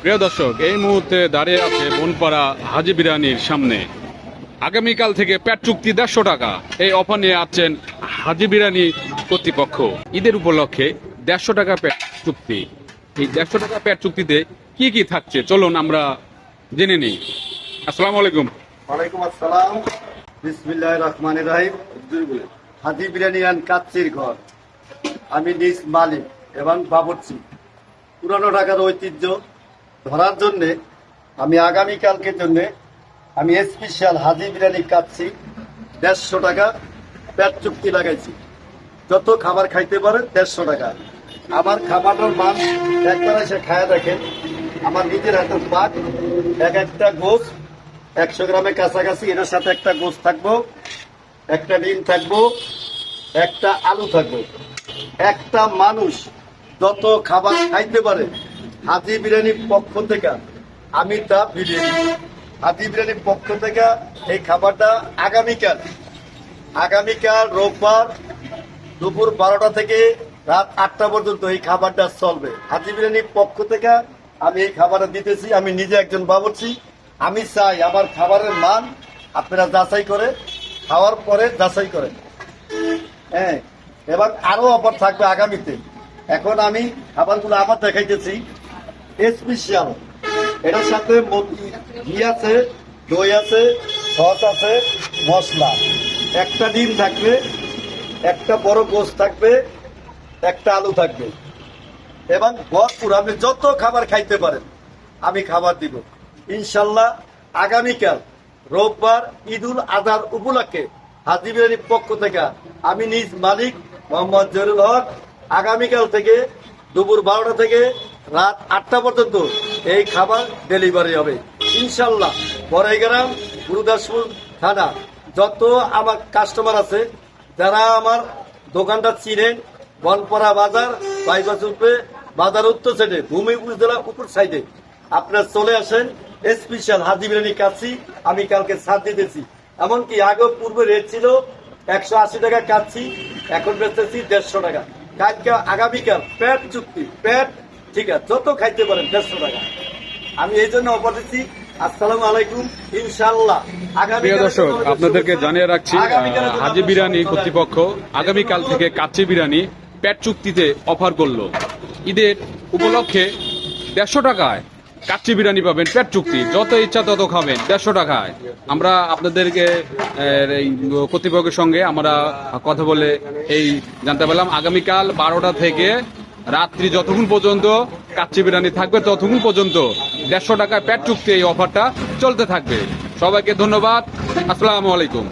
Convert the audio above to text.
প্রিয় দর্শক, এই মুহূর্তে দাঁড়িয়ে আছে বনপাড়া হাজি বিরিয়ানির সামনে। আগামীকাল থেকে পেট চুক্তি 150 টাকা, এই অফার নিয়ে আসছেন হাজি বিরিয়ানি কর্তৃপক্ষ। ঈদের উপলক্ষে 150 টাকা পেট চুক্তি। এই 150 টাকা পেট চুক্তিতে কি কি থাকছে চলুন আমরা জেনে নিই। আসসালামু আলাইকুম। ওয়ালাইকুম আসসালাম। বিসমিল্লাহির রহমানির রহিম। হাজি বিরিয়ানি অ্যান্ড কাচ্চির ঘর, আমি নিজ মালিক এবং বাবুর্চি। পুরানো ঢাকার ঐতিহ্য ধরার জন্যে আমি আগামীকালকের জন্যে আমি স্পেশাল হাজি বিরিয়ানি কাচ্চি 150 টাকা পেট চুক্তি লাগাইছি। যত খাবার খাইতে পারে 150 টাকা। আমার খাবারের মান একবার এসে খায়া দেখেন। আমার নিজের হাতের পাক, এক একটা গোস 100 গ্রামের কাছাকাছি। এটার সাথে একটা গোস থাকবো, একটা ডিম থাকবো, একটা আলু থাকবো। একটা মানুষ যত খাবার খাইতে পারে হাজি বিরিয়ানির পক্ষ থেকে আমি তা বিরিয়ানি হাজি বিরিয়ানির পক্ষ থেকে এই খাবারটা আগামীকাল রোববার দুপুর 12টা থেকে রাত 8টা পর্যন্ত এই খাবারটা চলবে। হাজি বিরিয়ানির পক্ষ থেকে আমি এই খাবারটা দিতেছি। আমি নিজে একজন বাবুর্চি। আমি চাই আমার খাবারের মান আপনারা যাচাই করে খাওয়ার পরে যাচাই করেন। হ্যাঁ, এবং আরো অফার থাকবে আগামীতে। এখন আমি খাবারগুলো আবার দেখাইতেছি। স্পেশাল এটার সাথে ঘি আছে, দই আছে, সস আছে, মশলা। একটা ডিম থাকবে, একটা বড় গোস থাকবে, একটা আলু থাকবে এবং ভরপুর আপনি যত খাবার খাইতে পারেন আমি খাবার দিব ইনশাল্লাহ। আগামীকাল রোববার ঈদুল আজহার উপলক্ষে হাজি বিরিয়ানির পক্ষ থেকে আমি নিজ মালিক মোহাম্মদ জহিরুল হক আগামীকাল থেকে দুপুর 12টা থেকে রাত 8টা পর্যন্ত এই খাবার ডেলিভারি হবে ইনশাল্লাহ। বড়াইগ্রাম, গুরুদাসপুর থানা যত আমার কাস্টমার আছে, যারা আমার দোকানটা চিনেন, বনপাড়া বাজার, বাইপাস উপরে বাজার উত্তর সাইডে, ভূমি উপজেলা উপর সাইডে আপনারা চলে আসেন। স্পেশাল হাজি বিরিয়ানি কাচ্চি আমি কালকে ছাড় দিতেছি। এমনকি আগে পূর্বে রেট ছিল 180 টাকা কাচ্চি, এখন বেচতেছি 150 টাকা। কালকে আগামীকাল পেট চুক্তি, পেট ঠিক আছে, যত খাইতে পারেন 150 টাকা। আমি এই জন্য অফার দিচ্ছি। আসসালামু আলাইকুম। ইনশাআল্লাহ প্রিয় দর্শক, আপনাদেরকে জানিয়ে রাখছি হাজি বিরিয়ানি কর্তৃপক্ষ আগামীকাল থেকে কাচ্চি বিরিয়ানি পেট চুক্তিতে অফার করলো। ঈদের উপলক্ষে 150 টাকায় কাচ্চি বিরিয়ানি পাবেন পেট চুক্তি, যত ইচ্ছা তত খাবেন 150 টাকায়। আমরা আপনাদেরকে এই কর্তৃপক্ষের সঙ্গে আমরা কথা বলে এই জানতে পারলাম আগামীকাল 12টা থেকে রাত্রি যতক্ষণ পর্যন্ত কাচ্চি বিরিয়ানি থাকবে ততক্ষণ পর্যন্ত 150 টাকায় পেট চুক্তি এই অফারটা চলতে থাকবে। সবাইকে ধন্যবাদ। আসসালামু আলাইকুম।